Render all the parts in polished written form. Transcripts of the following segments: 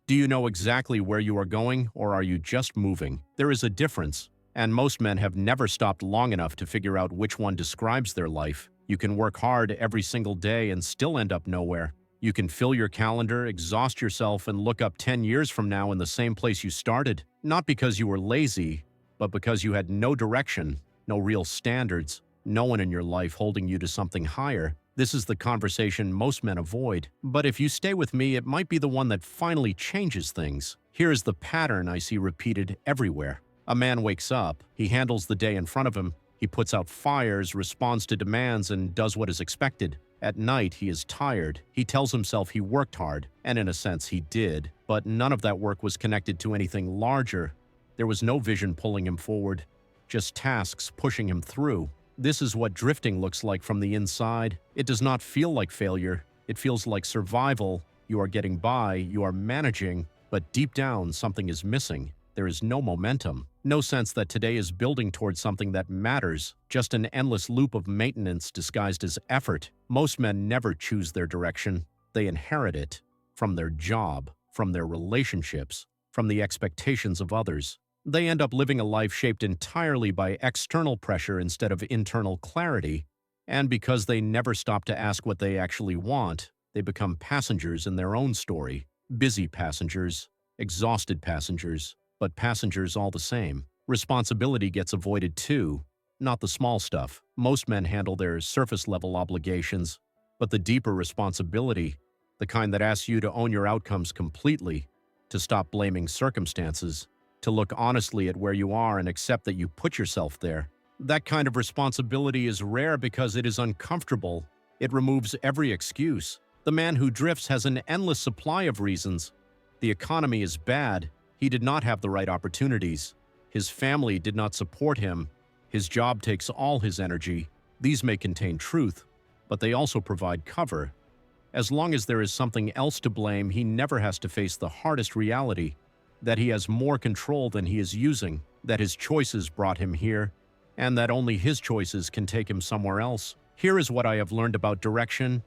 Do you know exactly where you are going, or are you just moving? There is a difference, and most men have never stopped long enough to figure out which one describes their life. You can work hard every single day and still end up nowhere. You can fill your calendar, exhaust yourself, and look up 10 years from now in the same place you started, not because you were lazy, but because you had no direction, no real standards, no one in your life holding you to something higher. This is the conversation most men avoid, but if you stay with me, it might be the one that finally changes things. Here is the pattern I see repeated everywhere. A man wakes up, he handles the day in front of him, he puts out fires, responds to demands, and does what is expected. At night, he is tired. He tells himself he worked hard, and in a sense he did, but none of that work was connected to anything larger. There was no vision pulling him forward, just tasks pushing him through. This is what drifting looks like from the inside. It does not feel like failure. It feels like survival. You are getting by, you are managing, but deep down something is missing. There is no momentum, no sense that today is building towards something that matters, just an endless loop of maintenance disguised as effort. Most men never choose their direction. They inherit it from their job, from their relationships, from the expectations of others. They end up living a life shaped entirely by external pressure instead of internal clarity, and because they never stop to ask what they actually want, they become passengers in their own story. Busy passengers, exhausted passengers, but passengers all the same. Responsibility gets avoided too, not the small stuff. Most men handle their surface-level obligations, but the deeper responsibility, the kind that asks you to own your outcomes completely, to stop blaming circumstances, to look honestly at where you are and accept that you put yourself there. That kind of responsibility is rare because it is uncomfortable. It removes every excuse. The man who drifts has an endless supply of reasons. The economy is bad. He did not have the right opportunities. His family did not support him. His job takes all his energy. These may contain truth, but they also provide cover. As long as there is something else to blame, he never has to face the hardest reality, that he has more control than he is using, that his choices brought him here, and that only his choices can take him somewhere else. Here is what I have learned about direction.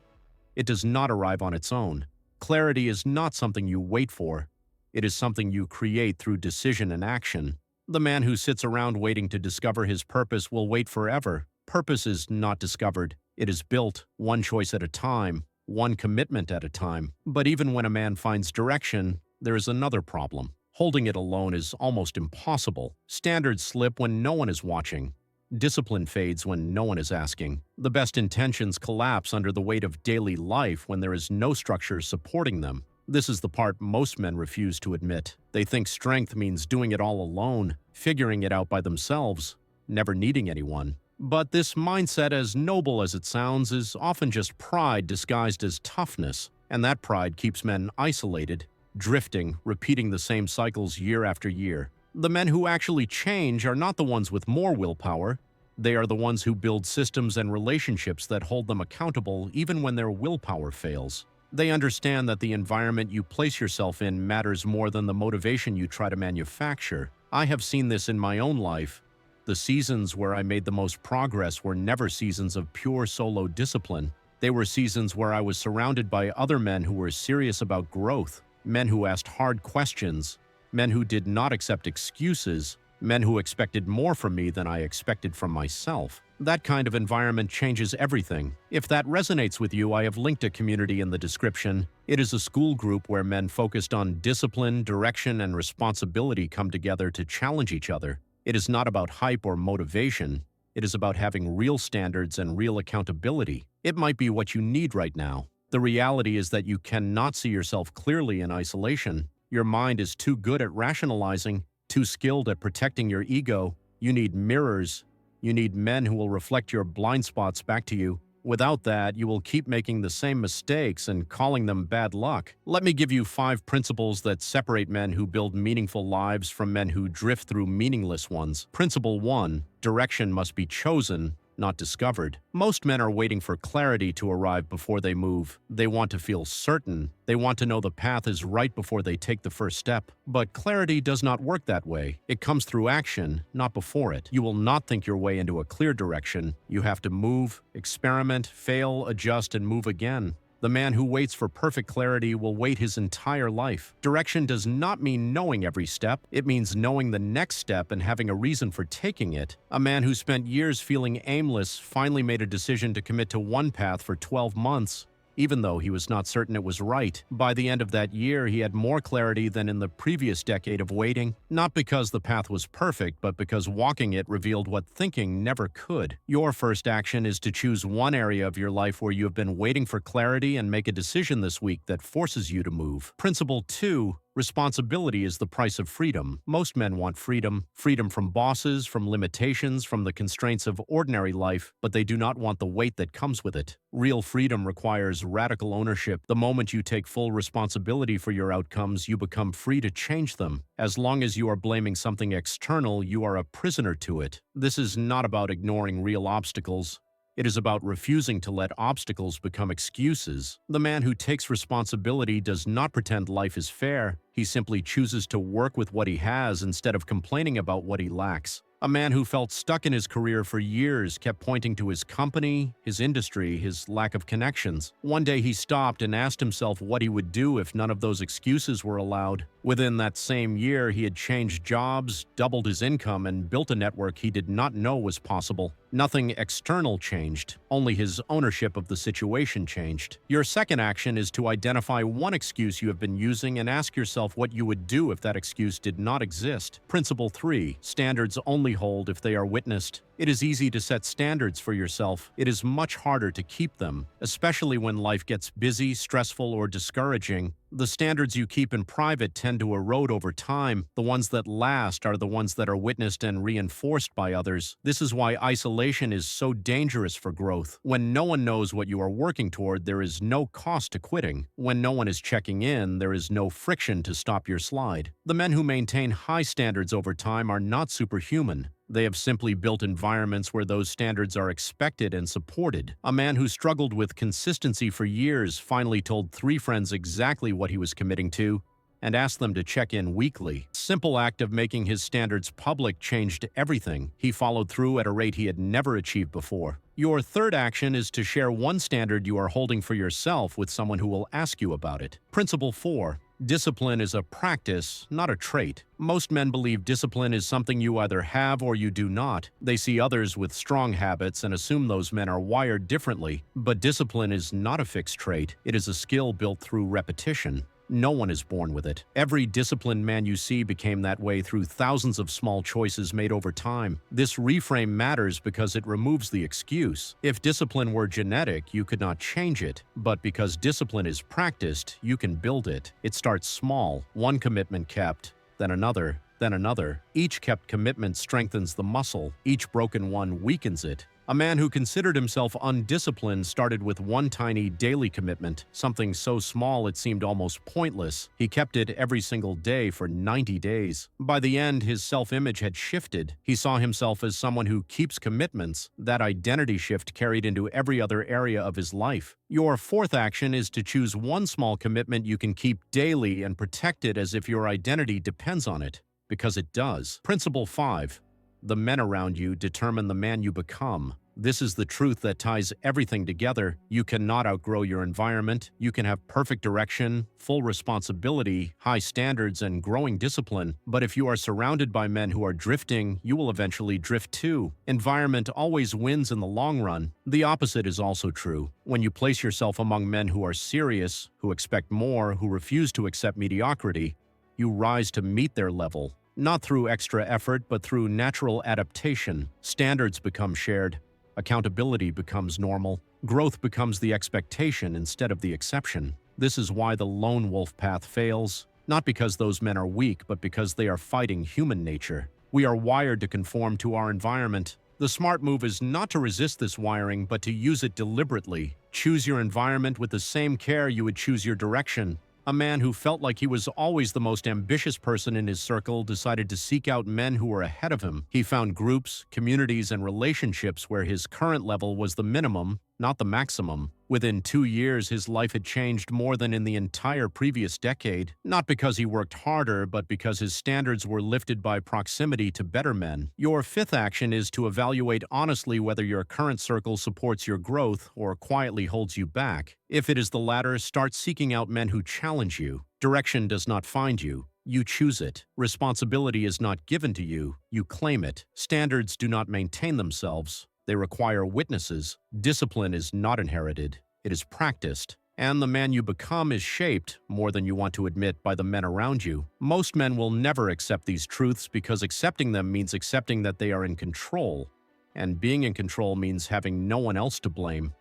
It does not arrive on its own. Clarity is not something you wait for. It is something you create through decision and action. The man who sits around waiting to discover his purpose will wait forever. Purpose is not discovered. It is built, one choice at a time, one commitment at a time. But even when a man finds direction, there is another problem. Holding it alone is almost impossible. Standards slip when no one is watching. Discipline fades when no one is asking. The best intentions collapse under the weight of daily life when there is no structure supporting them. This is the part most men refuse to admit. They think strength means doing it all alone, figuring it out by themselves, never needing anyone. But this mindset, as noble as it sounds, is often just pride disguised as toughness, and that pride keeps men isolated, drifting, repeating the same cycles year after year. The men who actually change are not the ones with more willpower. They are the ones who build systems and relationships that hold them accountable even when their willpower fails. They understand that the environment you place yourself in matters more than the motivation you try to manufacture. I have seen this in my own life. The seasons where I made the most progress were never seasons of pure solo discipline. They were seasons where I was surrounded by other men who were serious about growth. Men who asked hard questions, men who did not accept excuses, men who expected more from me than I expected from myself. That kind of environment changes everything. If that resonates with you, I have linked a community in the description. It is a school group where men focused on discipline, direction, and responsibility come together to challenge each other. It is not about hype or motivation. It is about having real standards and real accountability. It might be what you need right now. The reality is that you cannot see yourself clearly in isolation. Your mind is too good at rationalizing, too skilled at protecting your ego. You need mirrors. You need men who will reflect your blind spots back to you. Without that, you will keep making the same mistakes and calling them bad luck. Let me give you 5 principles that separate men who build meaningful lives from men who drift through meaningless ones. Principle 1: direction must be chosen, not discovered. Most men are waiting for clarity to arrive before they move. They want to feel certain. They want to know the path is right before they take the first step. But clarity does not work that way. It comes through action, not before it. You will not think your way into a clear direction. You have to move, experiment, fail, adjust, and move again. The man who waits for perfect clarity will wait his entire life. Direction does not mean knowing every step. It means knowing the next step and having a reason for taking it. A man who spent years feeling aimless finally made a decision to commit to one path for 12 months. Even though he was not certain it was right, by the end of that year he had more clarity than in the previous decade of waiting, not because the path was perfect, but because walking it revealed what thinking never could. Your first action is to choose one area of your life where you have been waiting for clarity and make a decision this week that forces you to move. Principle 2. Responsibility is the price of freedom. Most men want freedom. Freedom from bosses, from limitations, from the constraints of ordinary life, but they do not want the weight that comes with it. Real freedom requires radical ownership. The moment you take full responsibility for your outcomes, you become free to change them. As long as you are blaming something external, you are a prisoner to it. This is not about ignoring real obstacles. It is about refusing to let obstacles become excuses. The man who takes responsibility does not pretend life is fair. He simply chooses to work with what he has instead of complaining about what he lacks. A man who felt stuck in his career for years kept pointing to his company, his industry, his lack of connections. One day he stopped and asked himself what he would do if none of those excuses were allowed. Within that same year, he had changed jobs, doubled his income, and built a network he did not know was possible. Nothing external changed, only his ownership of the situation changed. Your second action is to identify one excuse you have been using and ask yourself what you would do if that excuse did not exist. Principle 3. Standards only hold if they are witnessed. It is easy to set standards for yourself. It is much harder to keep them, especially when life gets busy, stressful, or discouraging. The standards you keep in private tend to erode over time. The ones that last are the ones that are witnessed and reinforced by others. This is why isolation is so dangerous for growth. When no one knows what you are working toward, there is no cost to quitting. When no one is checking in, there is no friction to stop your slide. The men who maintain high standards over time are not superhuman. They have simply built environments where those standards are expected and supported. A man who struggled with consistency for years finally told 3 friends exactly what he was committing to and asked them to check in weekly. Simple act of making his standards public changed everything. He followed through at a rate he had never achieved before. Your third action is to share one standard you are holding for yourself with someone who will ask you about it. Principle 4. Discipline is a practice, not a trait. Most men believe discipline is something you either have or you do not. They see others with strong habits and assume those men are wired differently. But discipline is not a fixed trait. It is a skill built through repetition. No one is born with it. Every disciplined man you see became that way through thousands of small choices made over time. This reframe matters because it removes the excuse. If discipline were genetic, you could not change it. But because discipline is practiced, you can build it. It starts small. One commitment kept, then another, then another. Each kept commitment strengthens the muscle. Each broken one weakens it. A man who considered himself undisciplined started with one tiny daily commitment, something so small it seemed almost pointless. He kept it every single day for 90 days. By the end, his self-image had shifted. He saw himself as someone who keeps commitments. That identity shift carried into every other area of his life. Your fourth action is to choose one small commitment you can keep daily and protect it as if your identity depends on it, because it does. Principle 5. The men around you determine the man you become. This is the truth that ties everything together. You cannot outgrow your environment. You can have perfect direction, full responsibility, high standards, and growing discipline. But if you are surrounded by men who are drifting, you will eventually drift too. Environment always wins in the long run. The opposite is also true. When you place yourself among men who are serious, who expect more, who refuse to accept mediocrity, you rise to meet their level. Not through extra effort, but through natural adaptation. Standards become shared. Accountability becomes normal. Growth becomes the expectation instead of the exception. This is why the lone wolf path fails. Not because those men are weak, but because they are fighting human nature. We are wired to conform to our environment. The smart move is not to resist this wiring, but to use it deliberately. Choose your environment with the same care you would choose your direction. A man who felt like he was always the most ambitious person in his circle decided to seek out men who were ahead of him. He found groups, communities, and relationships where his current level was the minimum, not the maximum. Within 2 years, his life had changed more than in the entire previous decade, not because he worked harder, but because his standards were lifted by proximity to better men. Your fifth action is to evaluate honestly whether your current circle supports your growth or quietly holds you back. If it is the latter, start seeking out men who challenge you. Direction does not find you. You choose it. Responsibility is not given to you. You claim it. Standards do not maintain themselves. They require witnesses. Discipline is not inherited. It is practiced. And the man you become is shaped, more than you want to admit, by the men around you. Most men will never accept these truths because accepting them means accepting that they are in control. And being in control means having no one else to blame.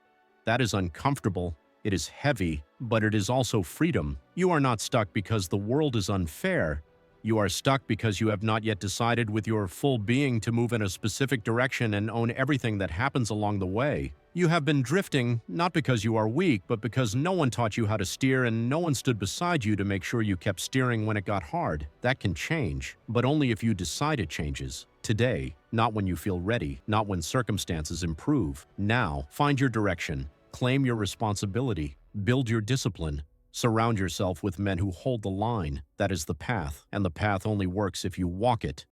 That is uncomfortable. It is heavy, but it is also freedom. You are not stuck because the world is unfair. You are stuck because you have not yet decided with your full being to move in a specific direction and own everything that happens along the way. You have been drifting, not because you are weak, but because no one taught you how to steer and no one stood beside you to make sure you kept steering when it got hard. That can change, but only if you decide it changes. Today, not when you feel ready, not when circumstances improve. Now, find your direction, claim your responsibility, build your discipline. Surround yourself with men who hold the line. That is the path, and the path only works if you walk it.